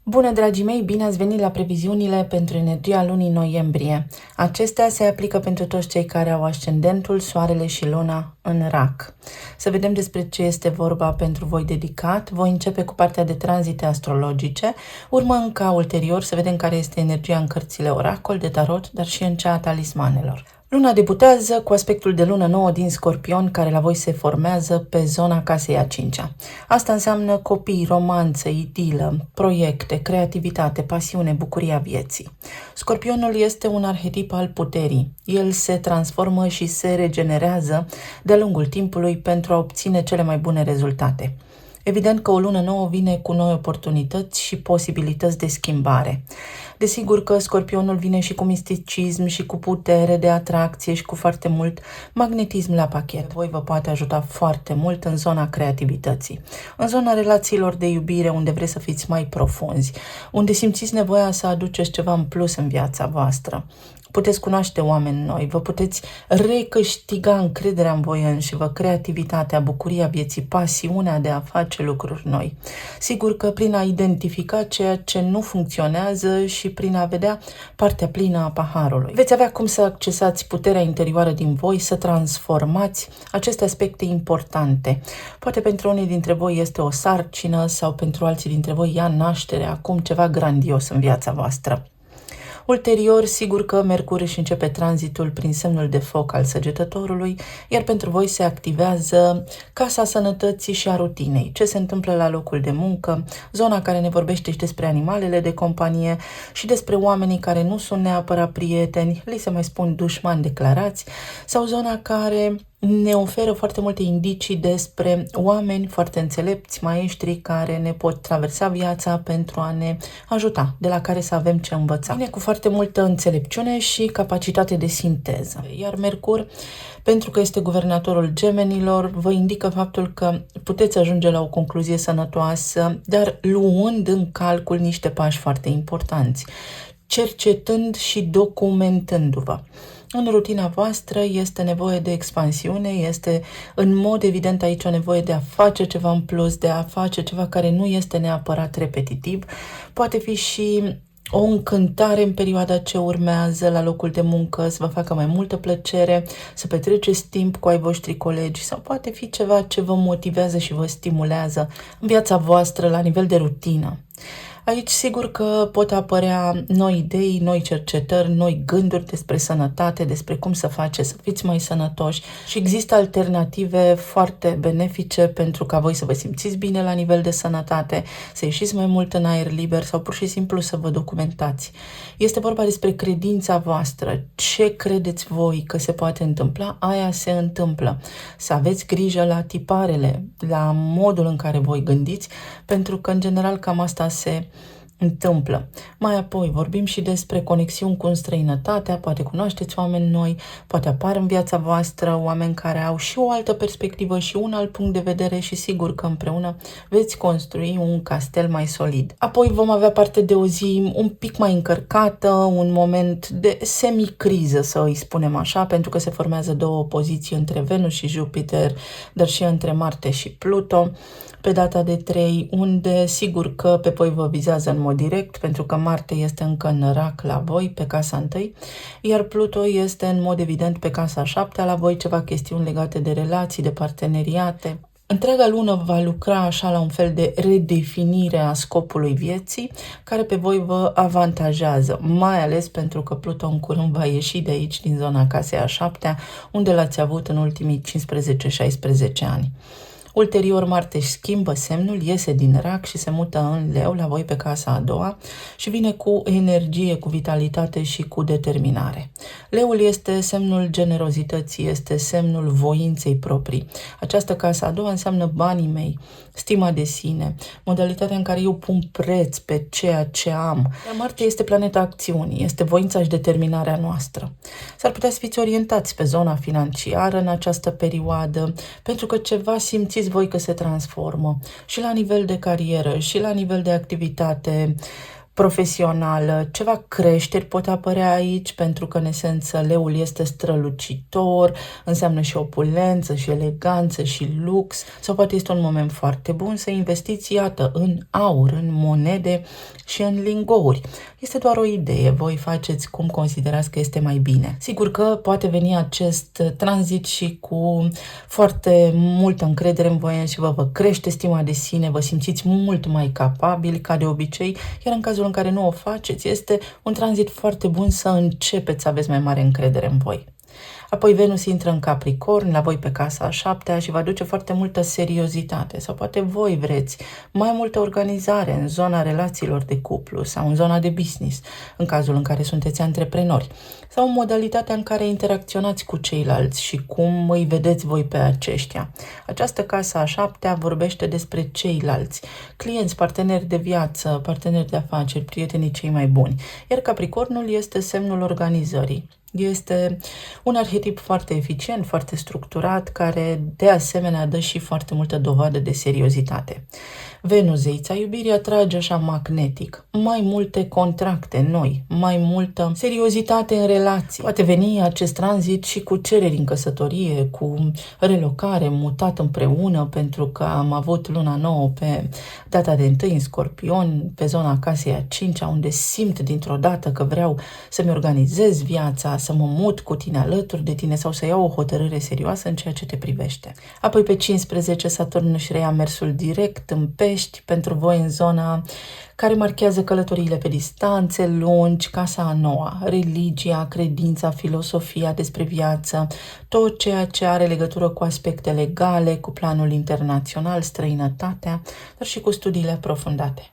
Bună, dragii mei, bine ați venit la previziunile pentru energia lunii noiembrie. Acestea se aplică pentru toți cei care au ascendentul, soarele și luna în rac. Să vedem despre ce este vorba pentru voi dedicat. Voi începe cu partea de tranzite astrologice, urmând ca ulterior să vedem care este energia în cărțile oracol de tarot, dar și în cea a talismanelor. Luna debutează cu aspectul de lună nouă din Scorpion, care la voi se formează pe zona casei a cincea. Asta înseamnă copii, romanță, idilă, proiecte, creativitate, pasiune, bucuria vieții. Scorpionul este un arhetip al puterii. El se transformă și se regenerează de-a lungul timpului pentru a obține cele mai bune rezultate. Evident că o lună nouă vine cu noi oportunități și posibilități de schimbare. Desigur că Scorpionul vine și cu misticism și cu putere de atracție și cu foarte mult magnetism la pachet. Voi vă poate ajuta foarte mult în zona creativității, în zona relațiilor de iubire, unde vreți să fiți mai profunzi, unde simțiți nevoia să aduceți ceva în plus în viața voastră. Puteți cunoaște oameni noi, vă puteți recâștiga încrederea în voi înșivă, creativitatea, bucuria vieții, pasiunea de a face lucruri noi. Sigur că prin a identifica ceea ce nu funcționează și prin a vedea partea plină a paharului. Veți avea cum să accesați puterea interioară din voi, să transformați aceste aspecte importante. Poate pentru unii dintre voi este o sarcină sau pentru alții dintre voi ia naștere acum ceva grandios în viața voastră. Ulterior, sigur că Mercur își începe tranzitul prin semnul de foc al Săgetătorului, iar pentru voi se activează casa sănătății și a rutinei. Ce se întâmplă la locul de muncă, zona care ne vorbește și despre animalele de companie și despre oamenii care nu sunt neapărat prieteni, li se mai spun dușmani declarați, sau zona care ne oferă foarte multe indicii despre oameni foarte înțelepți, maestri care ne pot traversa viața pentru a ne ajuta, de la care să avem ce învăța. Vine cu foarte multă înțelepciune și capacitate de sinteză. Iar Mercur, pentru că este guvernatorul Gemenilor, vă indică faptul că puteți ajunge la o concluzie sănătoasă, dar luând în calcul niște pași foarte importanți, cercetând și documentându-vă. În rutina voastră este nevoie de expansiune, este în mod evident aici o nevoie de a face ceva în plus, de a face ceva care nu este neapărat repetitiv. Poate fi și o încântare în perioada ce urmează la locul de muncă, să vă facă mai multă plăcere, să petreceți timp cu ai voștri colegi sau poate fi ceva ce vă motivează și vă stimulează în viața voastră la nivel de rutină. Aici sigur că pot apărea noi idei, noi cercetări, noi gânduri despre sănătate, despre cum să faceți să fiți mai sănătoși și există alternative foarte benefice pentru ca voi să vă simțiți bine la nivel de sănătate, să ieșiți mai mult în aer liber sau pur și simplu să vă documentați. Este vorba despre credința voastră. Ce credeți voi că se poate întâmpla, aia se întâmplă. Să aveți grijă la tiparele, la modul în care voi gândiți, pentru că în general cam asta se întâmplă. Mai apoi vorbim și despre conexiuni cu străinătatea, poate cunoașteți oameni noi, poate apar în viața voastră oameni care au și o altă perspectivă și un alt punct de vedere și sigur că împreună veți construi un castel mai solid. Apoi vom avea parte de o zi un pic mai încărcată, un moment de semicriză, să îi spunem așa, pentru că se formează două opoziții între Venus și Jupiter, dar și între Marte și Pluto, pe data de 3, unde sigur că pe voi vă vizează în mod direct, pentru că Marte este încă în rac la voi, pe casa 1, iar Pluto este în mod evident pe casa 7 la voi, ceva chestiuni legate de relații, de parteneriate. Întreaga lună va lucra așa la un fel de redefinire a scopului vieții, care pe voi vă avantajează, mai ales pentru că Pluto în curând va ieși de aici, din zona casei a 7, unde l-ați avut în ultimii 15-16 ani. Ulterior, Marte își schimbă semnul, iese din rac și se mută în Leu, la voi pe casa a doua, și vine cu energie, cu vitalitate și cu determinare. Leul este semnul generozității, este semnul voinței proprii. Această casă a doua înseamnă banii mei, stima de sine, modalitatea în care eu pun preț pe ceea ce am. Iar Marte este planeta acțiunii, este voința și determinarea noastră. S-ar putea să fiți orientați pe zona financiară în această perioadă, pentru că ceva simțiți voi că se transformă și la nivel de carieră și la nivel de activitate profesională, ceva creșteri pot apărea aici, pentru că, în esență, leul este strălucitor, înseamnă și opulență, și eleganță, și lux, sau poate este un moment foarte bun să investiți, iată, în aur, în monede și în lingouri. Este doar o idee, voi faceți cum considerați că este mai bine. Sigur că poate veni acest tranzit și cu foarte multă încredere în voi și vă crește stima de sine, vă simțiți mult mai capabili, ca de obicei, iar în cazul în care nu o faceți, este un tranzit foarte bun să începeți să aveți mai mare încredere în voi. Apoi Venus intră în Capricorn, la voi pe casa a 7-a și va aduce foarte multă seriozitate sau poate voi vreți mai multă organizare în zona relațiilor de cuplu sau în zona de business, în cazul în care sunteți antreprenori, sau în modalitatea în care interacționați cu ceilalți și cum îi vedeți voi pe aceștia. Această casa a 7-a vorbește despre ceilalți, clienți, parteneri de viață, parteneri de afaceri, prietenii cei mai buni, iar Capricornul este semnul organizării. Este un arhetip foarte eficient, foarte structurat, care de asemenea dă și foarte multă dovadă de seriozitate. Venus, zeița iubirii, atrage așa magnetic mai multe contracte noi, mai multă seriozitate în relații. Poate veni acest tranzit și cu cereri în căsătorie, cu relocare, mutat împreună, pentru că am avut luna nouă pe data de 1 în Scorpion, pe zona casei a 5-a, unde simt dintr-o dată că vreau să-mi organizez viața, să mă mut cu tine, alături de tine sau să iau o hotărâre serioasă în ceea ce te privește. Apoi pe 15 Saturn își reia mersul direct în Pești, pentru voi în zona care marchează călătoriile pe distanțe lungi, casa a 9-a, religia, credința, filosofia despre viață, tot ceea ce are legătură cu aspecte legale, cu planul internațional, străinătatea, dar și cu studiile aprofundate.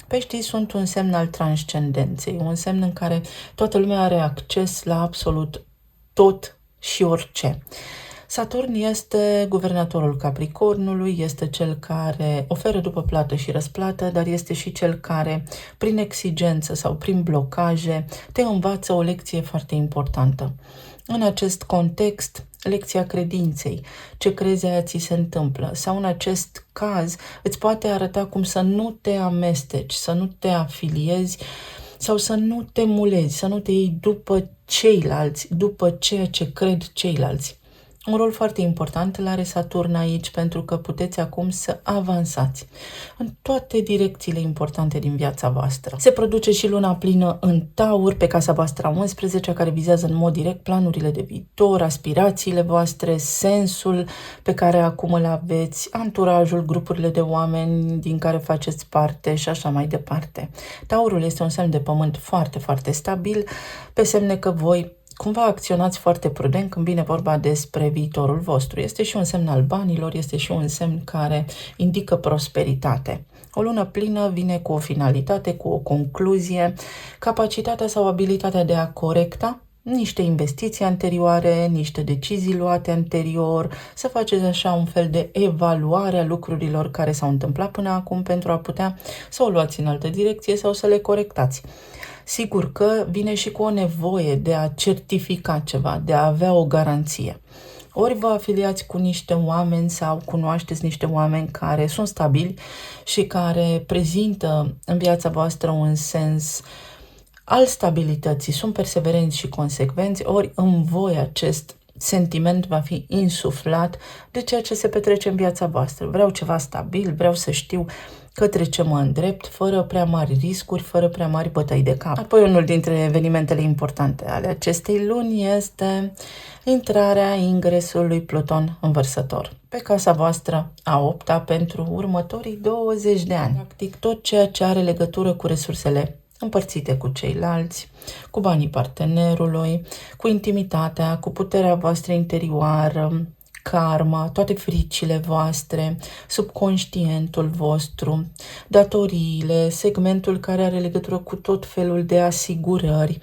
Peștii sunt un semn al transcendenței, un semn în care toată lumea are acces la absolut tot și orice. Saturn este guvernatorul Capricornului, este cel care oferă după plată și răsplată, dar este și cel care, prin exigență sau prin blocaje, te învață o lecție foarte importantă. În acest context, lecția credinței, ce crezi aia ți se întâmplă, sau în acest caz îți poate arăta cum să nu te amesteci, să nu te afiliezi sau să nu te mulezi, să nu te iei după ceilalți, după ceea ce cred ceilalți. Un rol foarte important îl are Saturn aici, pentru că puteți acum să avansați în toate direcțiile importante din viața voastră. Se produce și luna plină în Taur, pe casa voastră a 11, care vizează în mod direct planurile de viitor, aspirațiile voastre, sensul pe care acum îl aveți, anturajul, grupurile de oameni din care faceți parte și așa mai departe. Taurul este un semn de pământ foarte, foarte stabil, pe semne că voi cumva acționați foarte prudent când vine vorba despre viitorul vostru. Este și un semn al banilor, este și un semn care indică prosperitate. O lună plină vine cu o finalitate, cu o concluzie, capacitatea sau abilitatea de a corecta niște investiții anterioare, niște decizii luate anterior, să faceți așa un fel de evaluare a lucrurilor care s-au întâmplat până acum pentru a putea să o luați în altă direcție sau să le corectați. Sigur că vine și cu o nevoie de a certifica ceva, de a avea o garanție. Ori vă afiliați cu niște oameni sau cunoașteți niște oameni care sunt stabili și care prezintă în viața voastră un sens al stabilității, sunt perseverenți și consecvenți, ori în voi acest sentiment va fi insuflat de ceea ce se petrece în viața voastră. Vreau ceva stabil, vreau să știu către ce mă îndrept, fără prea mari riscuri, fără prea mari bătăi de cap. Apoi unul dintre evenimentele importante ale acestei luni este intrarea, ingresul lui Pluton în Vărsător pe casa voastră a 8-a pentru următorii 20 de ani. Practic tot ceea ce are legătură cu resursele împărțite cu ceilalți, cu banii partenerului, cu intimitatea, cu puterea voastră interioară, karma, toate fricile voastre, subconștientul vostru, datoriile, segmentul care are legătură cu tot felul de asigurări,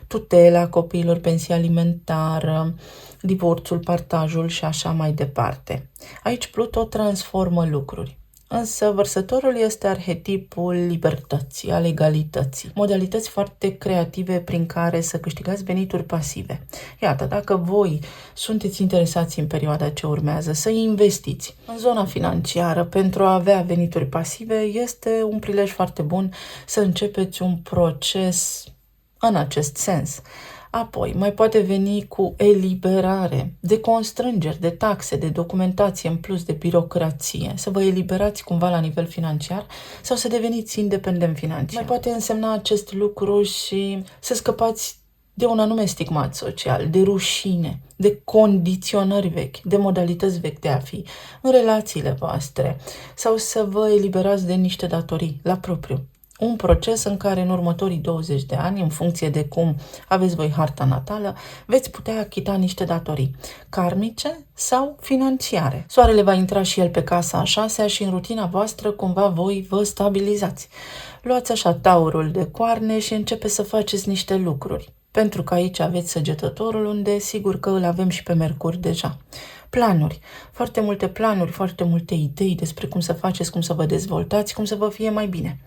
tutela copiilor, pensie alimentară, divorțul, partajul și așa mai departe. Aici Pluto transformă lucruri. Însă vărsătorul este arhetipul libertății, al egalității. Modalități foarte creative prin care să câștigați venituri pasive. Iată, dacă voi sunteți interesați în perioada ce urmează să investiți în zona financiară pentru a avea venituri pasive, este un prilej foarte bun să începeți un proces în acest sens. Apoi, mai poate veni cu eliberare de constrângeri, de taxe, de documentație în plus, de birocrație, să vă eliberați cumva la nivel financiar sau să deveniți independent financiar. Mai poate însemna acest lucru și să scăpați de un anume stigmat social, de rușine, de condiționări vechi, de modalități vechi de a fi în relațiile voastre sau să vă eliberați de niște datorii la propriu. Un proces în care în următorii 20 de ani, în funcție de cum aveți voi harta natală, veți putea achita niște datorii karmice sau financiare. Soarele va intra și el pe casa a 6-a și în rutina voastră cumva voi vă stabilizați. Luați așa taurul de coarne și începe să faceți niște lucruri. Pentru că aici aveți săgetătorul, unde sigur că îl avem și pe Mercur deja. Planuri, foarte multe idei despre cum să faceți, cum să vă dezvoltați, cum să vă fie mai bine.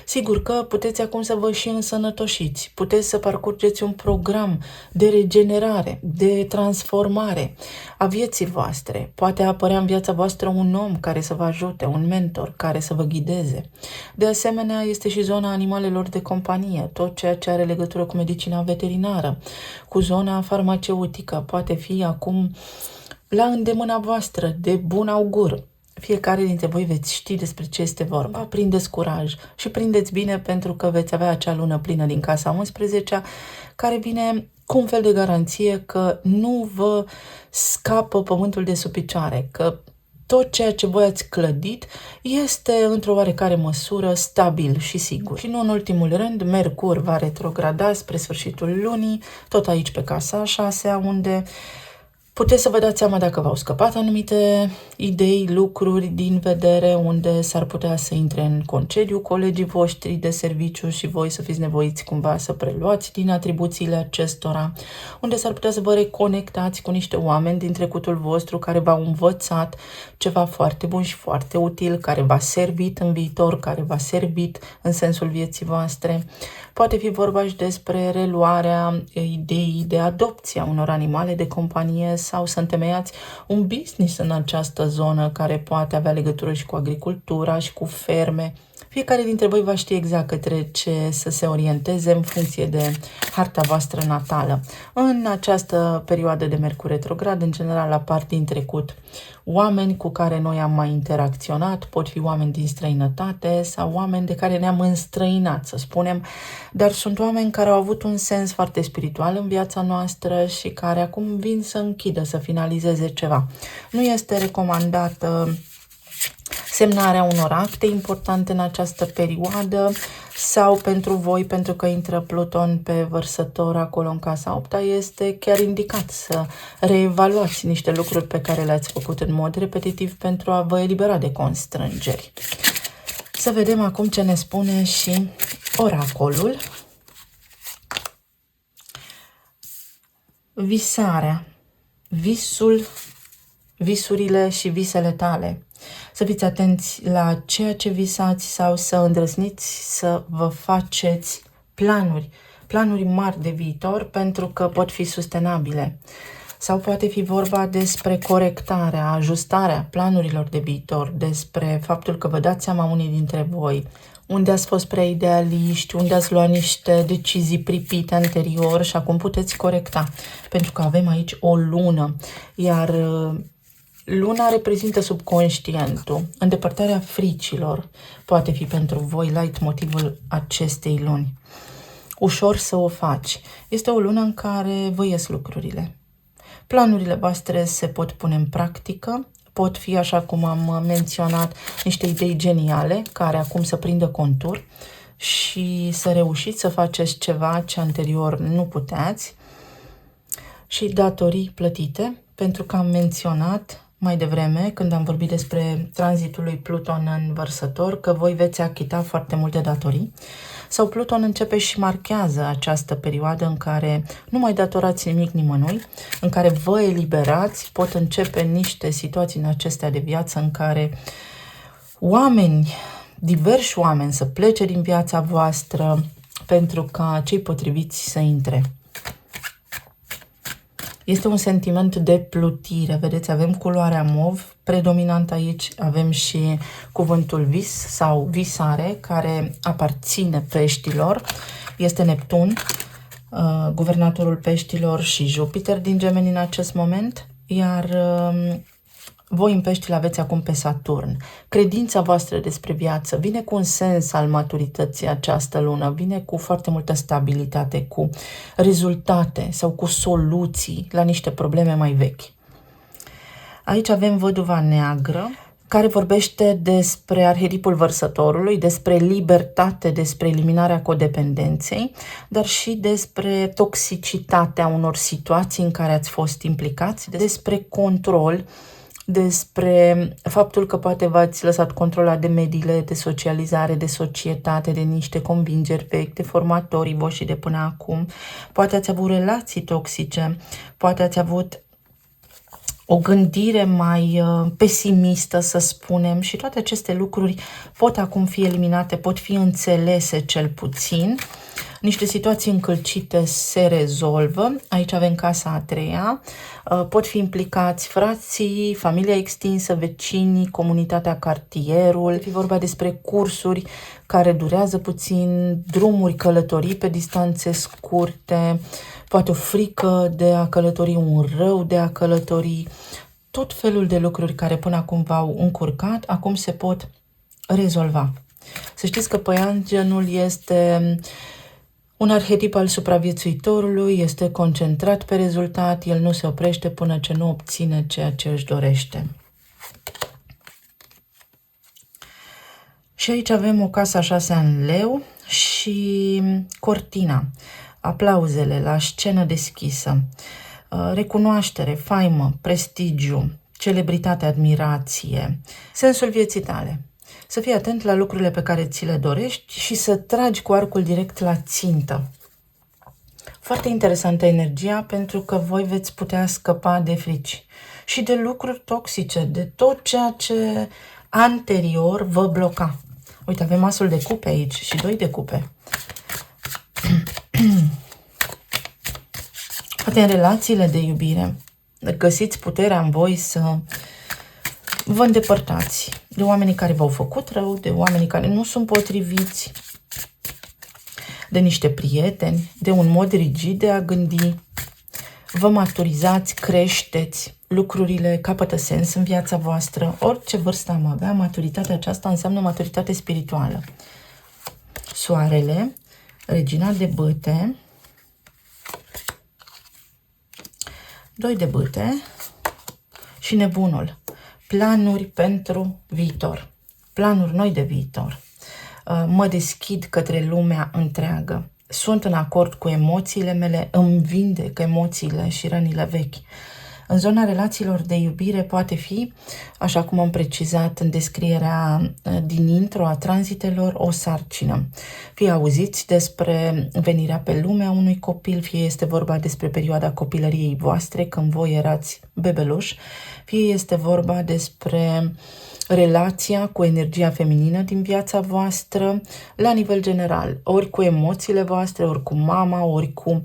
Sigur că puteți acum să vă și însănătoșiți, puteți să parcurgeți un program de regenerare, de transformare a vieții voastre. Poate apărea în viața voastră un om care să vă ajute, un mentor care să vă ghideze. De asemenea, este și zona animalelor de companie, tot ceea ce are legătură cu medicina veterinară, cu zona farmaceutică. Poate fi acum la îndemâna voastră, de bun augur. Fiecare dintre voi veți ști despre ce este vorba. Prindeți curaj și prindeți bine pentru că veți avea acea lună plină din casa 11-a care vine cu un fel de garanție că nu vă scapă pământul de sub picioare, că tot ceea ce voi ați clădit este într-o oarecare măsură stabil și sigur. Și nu în ultimul rând, Mercur va retrograda spre sfârșitul lunii, tot aici pe casa a 6-a, unde puteți să vă dați seama dacă v-au scăpat anumite idei, lucruri din vedere, unde s-ar putea să intre în concediu colegii voștri de serviciu și voi să fiți nevoiți cumva să preluați din atribuțiile acestora, unde s-ar putea să vă reconectați cu niște oameni din trecutul vostru care v-au învățat ceva foarte bun și foarte util, care v-a servit în viitor, care v-a servit în sensul vieții voastre. Poate fi vorba și despre reluarea ideii de adopție a unor animale de companie sau să întemeiați un business în această zonă care poate avea legătură și cu agricultura și cu ferme. Fiecare dintre voi va ști exact către ce să se orienteze în funcție de harta voastră natală. În această perioadă de Mercur retrograd, în general, apar din trecut oameni cu care noi am mai interacționat, pot fi oameni din străinătate sau oameni de care ne-am înstrăinat, să spunem, dar sunt oameni care au avut un sens foarte spiritual în viața noastră și care acum vin să închidă, să finalizeze ceva. Nu este recomandată semnarea unor acte importante în această perioadă sau pentru voi, pentru că intră Pluton pe Vărsător acolo în casa 8-a, este chiar indicat să reevaluați niște lucruri pe care le-ați făcut în mod repetitiv pentru a vă elibera de constrângeri. Să vedem acum ce ne spune și oracolul. Visarea, visurile și visele tale. Să fiți atenți la ceea ce visați sau să îndrăzniți să vă faceți planuri mari de viitor pentru că pot fi sustenabile. Sau poate fi vorba despre corectarea, ajustarea planurilor de viitor, despre faptul că vă dați seama unii dintre voi unde ați fost prea idealiști, unde ați luat niște decizii pripite anterior și acum puteți corecta. Pentru că avem aici o lună, iar luna reprezintă subconștientul. Îndepărtarea fricilor poate fi pentru voi leitmotivul acestei luni. Ușor să o faci. Este o lună în care vă ies lucrurile. Planurile voastre se pot pune în practică, pot fi, așa cum am menționat, niște idei geniale care acum să prindă contur și să reușiți să faceți ceva ce anterior nu puteați. Și datorii plătite, pentru că am menționat mai devreme, când am vorbit despre tranzitul lui Pluton în Vărsător, că voi veți achita foarte multe datorii. Sau Pluton începe și marchează această perioadă în care nu mai datorați nimic nimănui, în care vă eliberați, pot începe niște situații în acestea de viață în care oameni, diversi oameni să plece din viața voastră pentru ca cei potriviți să intre. Este un sentiment de plutire, vedeți, avem culoarea mov, predominant aici avem și cuvântul vis sau visare, care aparține peștilor, este Neptun, guvernatorul peștilor și Jupiter din Gemeni în acest moment, iar voi în pești aveți acum pe Saturn. Credința voastră despre viață vine cu un sens al maturității această lună, vine cu foarte multă stabilitate, cu rezultate sau cu soluții la niște probleme mai vechi. Aici avem văduva neagră, care vorbește despre arhetipul vărsătorului, despre libertate, despre eliminarea codependenței, dar și despre toxicitatea unor situații în care ați fost implicați, despre control, despre faptul că poate v-ați lăsat controlat de mediile de socializare, de societate, de niște convingeri vechi, de formatorii voștri de până acum. Poate ați avut relații toxice, poate ați avut o gândire mai pesimistă, să spunem, și toate aceste lucruri pot acum fi eliminate, pot fi înțelese cel puțin. Niște situații încălcite se rezolvă. Aici avem casa a treia. Pot fi implicați frații, familia extinsă, vecinii, comunitatea, cartierul. Fi vorba despre cursuri care durează puțin, drumuri, călătorii pe distanțe scurte, poate o frică de a călători, un rău de a călători. Tot felul de lucruri care până acum v-au încurcat, acum se pot rezolva. Să știți că păianjenul este un arhetip al supraviețuitorului, este concentrat pe rezultat, el nu se oprește până ce nu obține ceea ce își dorește. Și aici avem o casă a șasea în leu și cortina, aplauzele la scenă deschisă, recunoaștere, faimă, prestigiu, celebritate, admirație, sensul vieții tale. Să fii atent la lucrurile pe care ți le dorești și să tragi cu arcul direct la țintă. Foarte interesantă energia, pentru că voi veți putea scăpa de frici și de lucruri toxice, de tot ceea ce anterior vă bloca. Uite, avem asul de cupe aici și 2 de cupe. Poate în relațiile de iubire găsiți puterea în voi să vă îndepărtați de oamenii care v-au făcut rău, de oamenii care nu sunt potriviți, de niște prieteni, de un mod rigid de a gândi. Vă maturizați, creșteți, lucrurile capătă sens în viața voastră. Orice vârstă am avea, maturitatea aceasta înseamnă maturitate spirituală. Soarele, regina de bâte, 2 de bâte și nebunul. Planuri pentru viitor, planuri noi de viitor. Mă deschid către lumea întreagă. Sunt în acord cu emoțiile mele, îmi vindec emoțiile și rănile vechi. În zona relațiilor de iubire poate fi, așa cum am precizat în descrierea din intro a tranzitelor, o sarcină. Fie auziți despre venirea pe lume a unui copil, fie este vorba despre perioada copilăriei voastre, când voi erați bebeluși, fie este vorba despre relația cu energia feminină din viața voastră, la nivel general, ori cu emoțiile voastre, ori cu mama, ori cu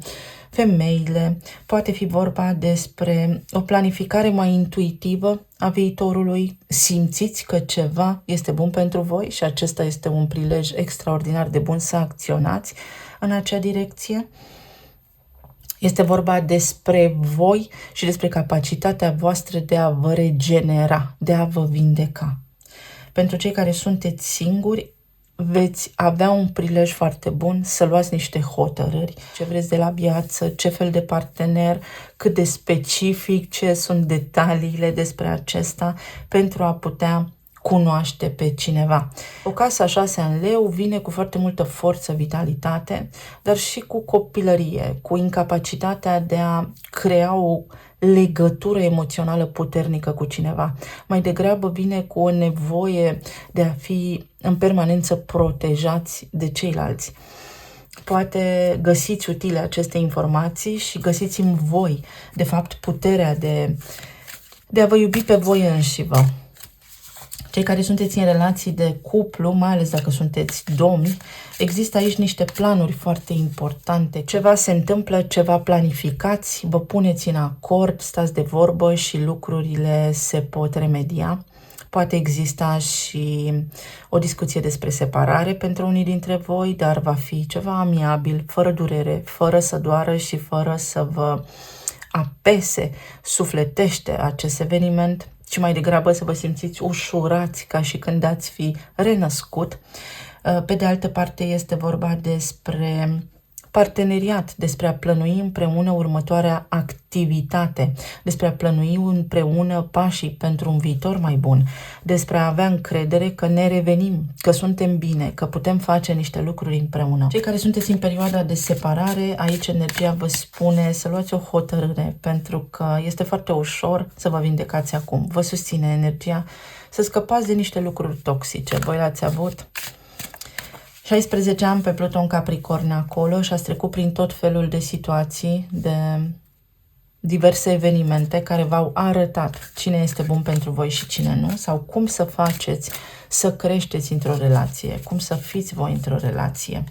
femeile. Poate fi vorba despre o planificare mai intuitivă a viitorului. Simțiți că ceva este bun pentru voi și acesta este un prilej extraordinar de bun să acționați în acea direcție. Este vorba despre voi și despre capacitatea voastră de a vă regenera, de a vă vindeca. Pentru cei care sunteți singuri, veți avea un prilej foarte bun să luați niște hotărâri, ce vreți de la viață, ce fel de partener, cât de specific, ce sunt detaliile despre acesta, pentru a putea cunoaște pe cineva. O casă a șasea în leu vine cu foarte multă forță, vitalitate, dar și cu copilărie, cu incapacitatea de a crea o legătură emoțională puternică cu cineva. Mai degrabă vine cu o nevoie de a fi în permanență protejați de ceilalți. Poate găsiți utile aceste informații și găsiți în voi, de fapt, puterea de a vă iubi pe voi înși vă. Cei care sunteți în relații de cuplu, mai ales dacă sunteți domni, există aici niște planuri foarte importante. Ceva se întâmplă, ceva planificați, vă puneți în acord, stați de vorbă și lucrurile se pot remedia. Poate exista și o discuție despre separare pentru unii dintre voi, dar va fi ceva amiabil, fără durere, fără să doară și fără să vă apese sufletește acest eveniment, ci mai degrabă să vă simțiți ușurați ca și când ați fi renăscut. Pe de altă parte este vorba despre parteneriat, despre a plănui împreună următoarea activitate, despre a plănui împreună pașii pentru un viitor mai bun, despre a avea încredere că ne revenim, că suntem bine, că putem face niște lucruri împreună. Cei care sunteți în perioada de separare, aici energia vă spune să luați o hotărâre, pentru că este foarte ușor să vă vindecați acum. Vă susține energia să scăpați de niște lucruri toxice. Voi l-ați avut 16 ani pe Pluton Capricorn acolo și ați trecut prin tot felul de situații, de diverse evenimente care v-au arătat cine este bun pentru voi și cine nu, sau cum să faceți să creșteți într-o relație, cum să fiți voi într-o relație.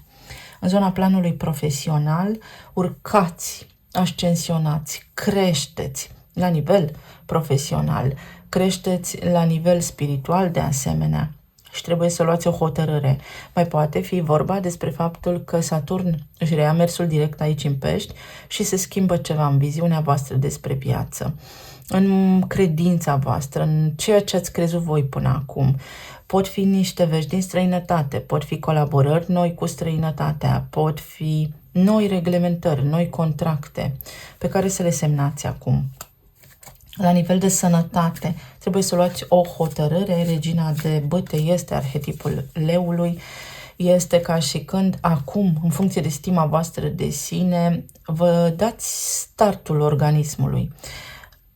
În zona planului profesional, urcați, ascensionați, creșteți la nivel profesional, creșteți la nivel spiritual de asemenea. Și trebuie să luați o hotărâre. Mai poate fi vorba despre faptul că Saturn își reia mersul direct aici în Pești și se schimbă ceva în viziunea voastră despre viață, în credința voastră, în ceea ce ați crezut voi până acum. Pot fi niște vești din străinătate, pot fi colaborări noi cu străinătatea, pot fi noi reglementări, noi contracte pe care să le semnați acum. La nivel de sănătate, trebuie să luați o hotărâre. Regina de bâte este arhetipul leului. Este ca și când acum, în funcție de stima voastră de sine, vă dați startul organismului.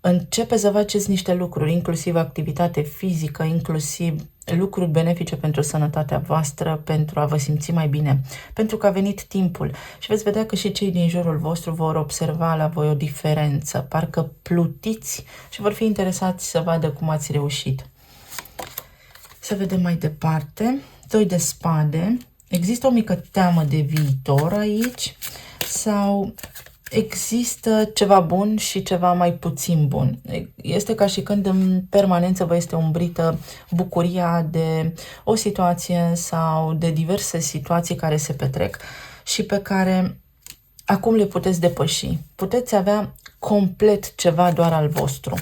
Începeți să faceți niște lucruri, inclusiv activitate fizică, inclusiv lucruri benefice pentru sănătatea voastră, pentru a vă simți mai bine, pentru că a venit timpul. Și veți vedea că și cei din jurul vostru vor observa la voi o diferență, parcă plutiți și vor fi interesați să vadă cum ați reușit. Să vedem mai departe. 2 de spade. Există o mică teamă de viitor aici sau există ceva bun și ceva mai puțin bun. Este ca și când în permanență vă este umbrită bucuria de o situație sau de diverse situații care se petrec și pe care acum le puteți depăși. Puteți avea complet ceva doar al vostru.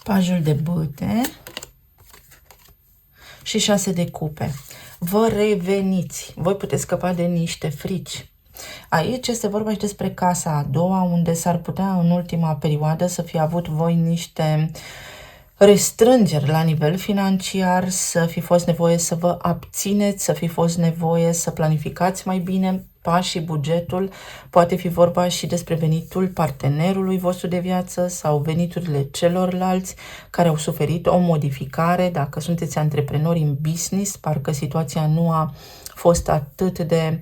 Pajul de bâte și 6 de cupe. Vă reveniți. Voi puteți scăpa de niște frici. Aici este vorba și despre casa a doua, unde s-ar putea în ultima perioadă să fi avut voi niște restrângeri la nivel financiar, să fi fost nevoie să vă abțineți, să fi fost nevoie să planificați mai bine pașii, bugetul. Poate fi vorba și despre venitul partenerului vostru de viață sau veniturile celorlalți care au suferit o modificare. Dacă sunteți antreprenori în business, parcă situația nu a fost atât de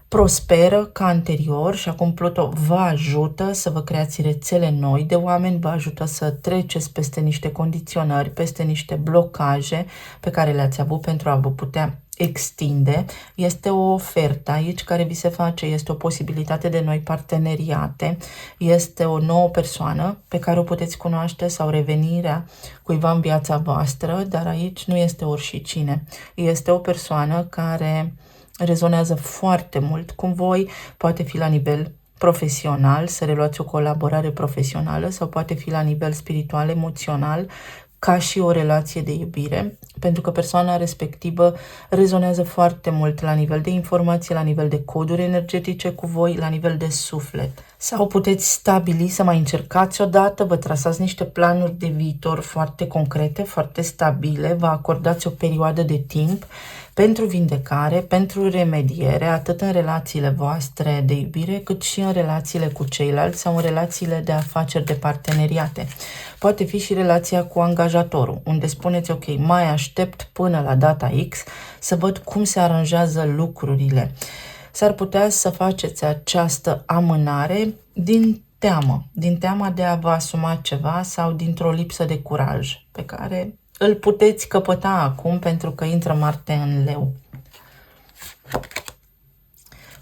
prosperă ca anterior și acum Pluto vă ajută să vă creați rețele noi de oameni, vă ajută să treceți peste niște condiționări, peste niște blocaje pe care le-ați avut pentru a vă putea extinde. Este o ofertă aici care vi se face, este o posibilitate de noi parteneriate, este o nouă persoană pe care o puteți cunoaște sau revenirea cuiva în viața voastră, dar aici nu este oricine. Este o persoană care rezonează foarte mult cu voi, poate fi la nivel profesional, să reluați o colaborare profesională sau poate fi la nivel spiritual, emoțional, ca și o relație de iubire, pentru că persoana respectivă rezonează foarte mult la nivel de informație, la nivel de coduri energetice cu voi, la nivel de suflet. Sau puteți stabili să mai încercați odată, vă trasați niște planuri de viitor foarte concrete, foarte stabile, vă acordați o perioadă de timp pentru vindecare, pentru remediere, atât în relațiile voastre de iubire, cât și în relațiile cu ceilalți sau în relațiile de afaceri, de parteneriate. Poate fi și relația cu angajatorul, unde spuneți, ok, mai aștept până la data X să văd cum se aranjează lucrurile. S-ar putea să faceți această amânare din teamă de a vă asuma ceva sau dintr-o lipsă de curaj pe care îl puteți căpăta acum pentru că intră Marte în Leu.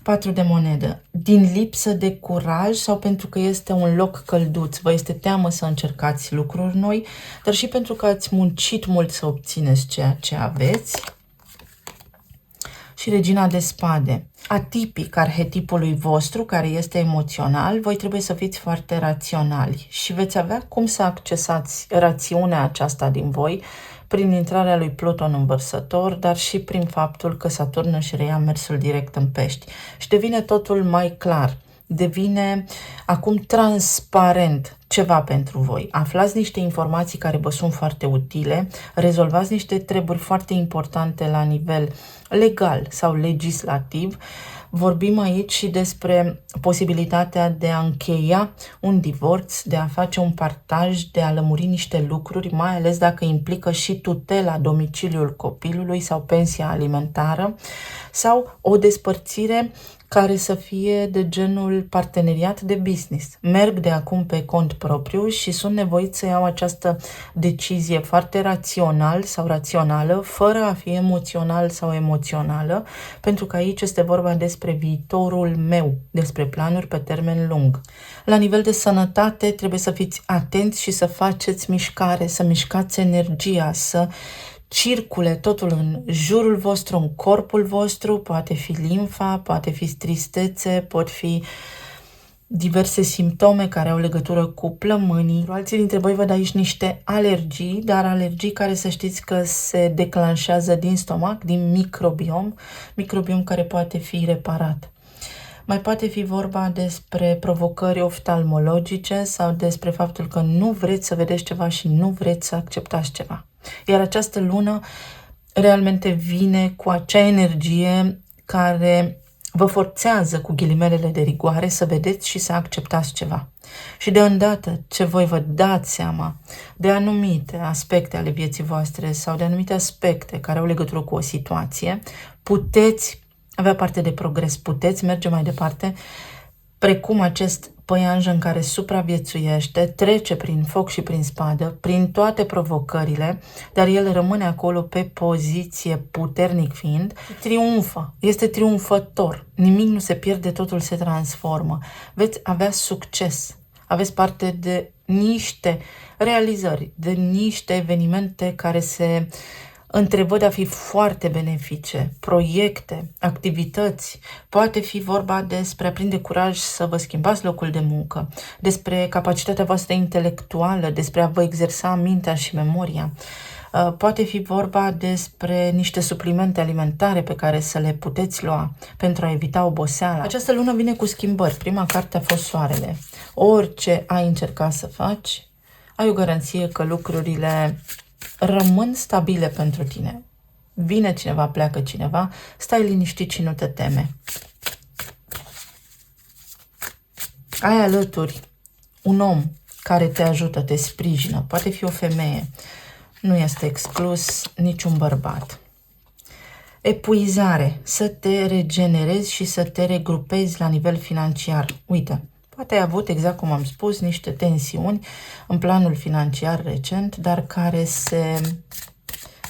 4 de monedă. Din lipsă de curaj sau pentru că este un loc călduț, vă este teamă să încercați lucruri noi, dar și pentru că ați muncit mult să obțineți ceea ce aveți. Și Regina de Spade. Atipic arhetipului vostru, care este emoțional, voi trebuie să fiți foarte raționali și veți avea cum să accesați rațiunea aceasta din voi prin intrarea lui Pluton în Vărsător, dar și prin faptul că Saturn își reia mersul direct în Pești. Și devine totul mai clar, devine acum transparent ceva pentru voi. Aflați niște informații care vă sunt foarte utile, rezolvați niște treburi foarte importante la nivel legal sau legislativ. Vorbim aici și despre posibilitatea de a încheia un divorț, de a face un partaj, de a lămuri niște lucruri, mai ales dacă implică și tutela domiciliul copilului sau pensia alimentară sau o despărțire care să fie de genul parteneriat de business. Merg de acum pe cont propriu și sunt nevoit să iau această decizie foarte rațional sau rațională, fără a fi emoțional sau emoțională, pentru că aici este vorba despre viitorul meu, despre planuri pe termen lung. La nivel de sănătate trebuie să fiți atenți și să faceți mișcare, să mișcați energia, să circule totul în jurul vostru, în corpul vostru, poate fi limfa, poate fi tristețe, pot fi diverse simptome care au legătură cu plămânii. Alții dintre voi văd aici niște alergii, dar alergii care să știți că se declanșează din stomac, din microbiom care poate fi reparat. Mai poate fi vorba despre provocări oftalmologice sau despre faptul că nu vreți să vedeți ceva și nu vreți să acceptați ceva. Iar această lună realmente vine cu acea energie care vă forțează cu ghilimelele de rigoare să vedeți și să acceptați ceva. Și de îndată ce voi vă dați seama de anumite aspecte ale vieții voastre sau de anumite aspecte care au legătură cu o situație, puteți avea parte de progres, puteți merge mai departe, precum acest păianjen care supraviețuiește, trece prin foc și prin spadă, prin toate provocările, dar el rămâne acolo pe poziție puternic fiind, triumfă, este triumfător, nimic nu se pierde, totul se transformă, veți avea succes, aveți parte de niște realizări, de niște evenimente care se întrevăd a fi foarte benefice, proiecte, activități, poate fi vorba despre a prinde curaj să vă schimbați locul de muncă, despre capacitatea voastră intelectuală, despre a vă exersa mintea și memoria. Poate fi vorba despre niște suplimente alimentare pe care să le puteți lua pentru a evita oboseala. Această lună vine cu schimbări. Prima carte a fost Soarele. Orice ai încercat să faci, ai o garanție că lucrurile rămân stabile pentru tine. Vine cineva, pleacă cineva, stai liniștit și nu te teme. Ai alături un om care te ajută, te sprijină, poate fi o femeie, nu este exclus niciun bărbat. Epuizare, să te regenerezi și să te regrupezi la nivel financiar. Uite, poate ai avut, exact cum am spus, niște tensiuni în planul financiar recent, dar care se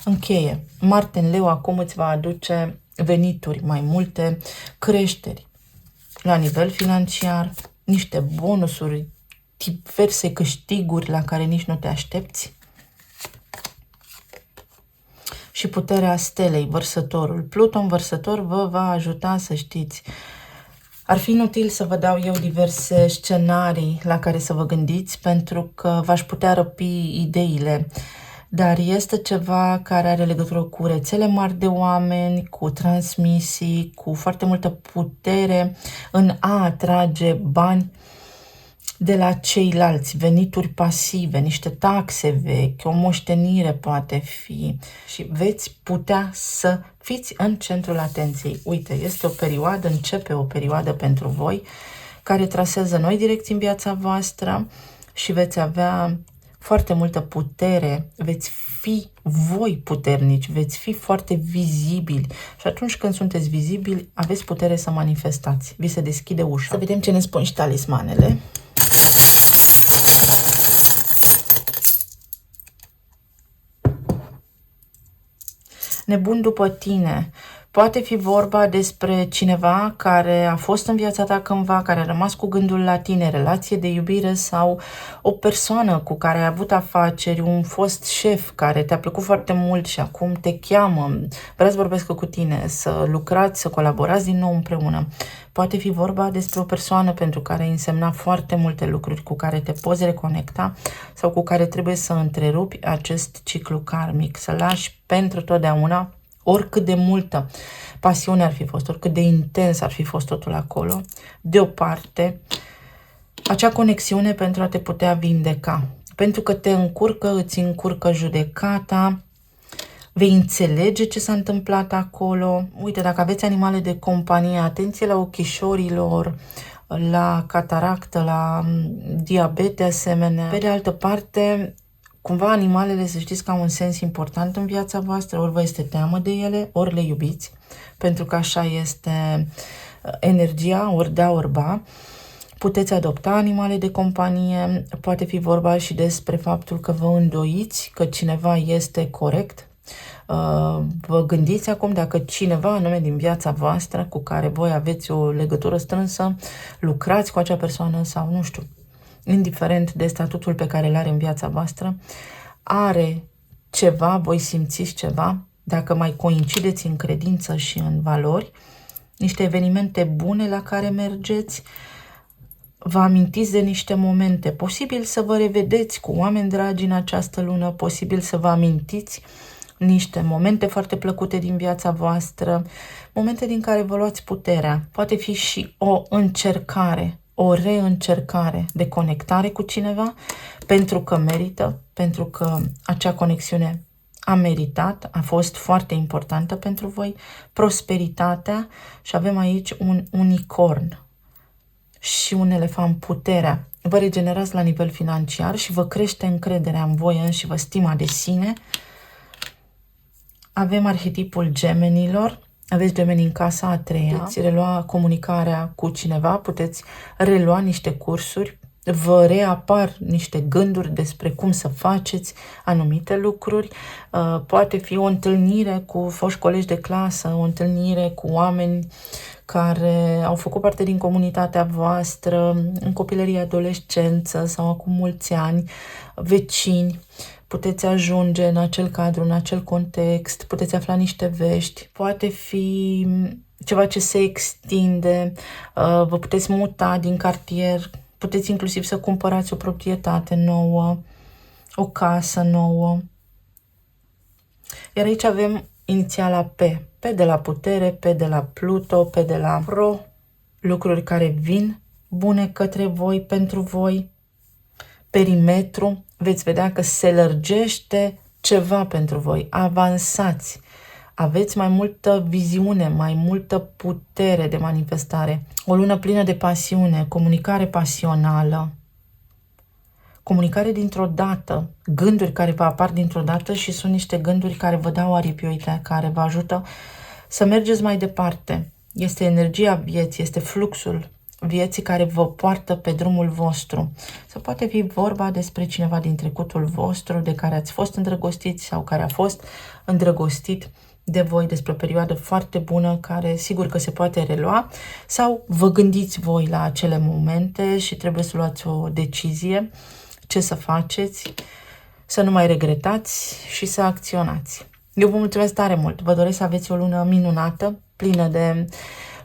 încheie. Marte în Leu acum îți va aduce venituri mai multe, creșteri la nivel financiar, niște bonusuri, diverse câștiguri la care nici nu te aștepți. Și puterea stelei, Vărsătorul. Pluton Vărsător vă va ajuta să știți. Ar fi inutil să vă dau eu diverse scenarii la care să vă gândiți, pentru că v-aș putea răpi ideile. Dar este ceva care are legătură cu rețele mari de oameni, cu transmisii, cu foarte multă putere în a atrage bani de la ceilalți, venituri pasive, niște taxe vechi, o moștenire poate fi și veți putea să fiți în centrul atenției. Uite, este o perioadă, începe o perioadă pentru voi care trasează noi direcții în viața voastră și veți avea foarte multă putere, veți fi voi puternici, veți fi foarte vizibili și atunci când sunteți vizibili, aveți putere să manifestați. Vi se deschide ușa. Să vedem ce ne spun și talismanele. Nebun după tine. Poate fi vorba despre cineva care a fost în viața ta cândva, care a rămas cu gândul la tine, relație de iubire sau o persoană cu care ai avut afaceri, un fost șef care te-a plăcut foarte mult și acum te cheamă, vrea să vorbească cu tine, să lucrați, să colaborați din nou împreună. Poate fi vorba despre o persoană pentru care ai însemnat foarte multe lucruri, cu care te poți reconecta sau cu care trebuie să întrerupi acest ciclu karmic, să lași pentru totdeauna. Oricât de multă pasiune ar fi fost, oricât de intens ar fi fost totul acolo, deoparte, acea conexiune pentru a te putea vindeca. Pentru că te încurcă, îți încurcă judecata, vei înțelege ce s-a întâmplat acolo. Uite, dacă aveți animale de companie, atenție la ochișorilor, la cataractă, la diabet de asemenea. Pe de altă parte, cumva animalele, să știți că au un sens important în viața voastră, ori vă este teamă de ele, ori le iubiți, pentru că așa este energia, ori da, ori ba. Puteți adopta animale de companie, poate fi vorba și despre faptul că vă îndoiți că cineva este corect. Vă gândiți acum dacă cineva anume din viața voastră cu care voi aveți o legătură strânsă, lucrați cu acea persoană sau nu știu, indiferent de statutul pe care îl are în viața voastră, are ceva, voi simțiți ceva, dacă mai coincideți în credință și în valori, niște evenimente bune la care mergeți, vă amintiți de niște momente, posibil să vă revedeți cu oameni dragi în această lună, posibil să vă amintiți niște momente foarte plăcute din viața voastră, momente din care vă luați puterea. Poate fi și o încercare, o reîncercare de conectare cu cineva, pentru că merită, pentru că acea conexiune a meritat, a fost foarte importantă pentru voi, prosperitatea și avem aici un unicorn și un elefant, puterea. Vă regenerați la nivel financiar și vă crește încrederea în voi înși, vă stima de sine. Avem arhetipul gemenilor, aveți gemeni în casa a treia, puteți relua comunicarea cu cineva, puteți relua niște cursuri, vă reapar niște gânduri despre cum să faceți anumite lucruri, poate fi o întâlnire cu foști colegi de clasă, o întâlnire cu oameni care au făcut parte din comunitatea voastră, în copilărie, adolescență sau acum mulți ani, vecini. Puteți ajunge în acel cadru, în acel context, puteți afla niște vești, poate fi ceva ce se extinde, vă puteți muta din cartier, puteți inclusiv să cumpărați o proprietate nouă, o casă nouă. Iar aici avem inițiala P. P de la putere, P de la Pluto, P de la Pro, lucruri care vin bune către voi, pentru voi. Perimetru, veți vedea că se lărgește ceva pentru voi, avansați, aveți mai multă viziune, mai multă putere de manifestare. O lună plină de pasiune, comunicare pasională, comunicare dintr-o dată, gânduri care vă apar dintr-o dată și sunt niște gânduri care vă dau aripi, uite, care vă ajută să mergeți mai departe. Este energia vieții, este fluxul vieții care vă poartă pe drumul vostru. Sau poate fi vorba despre cineva din trecutul vostru de care ați fost îndrăgostiți sau care a fost îndrăgostit de voi, despre o perioadă foarte bună care sigur că se poate relua, sau vă gândiți voi la acele momente și trebuie să luați o decizie ce să faceți, să nu mai regretați și să acționați. Eu vă mulțumesc tare mult, vă doresc să aveți o lună minunată, plină de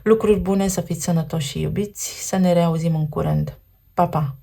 lucruri bune, să fiți sănătoși și iubiți, să ne reauzim în curând. Pa, pa!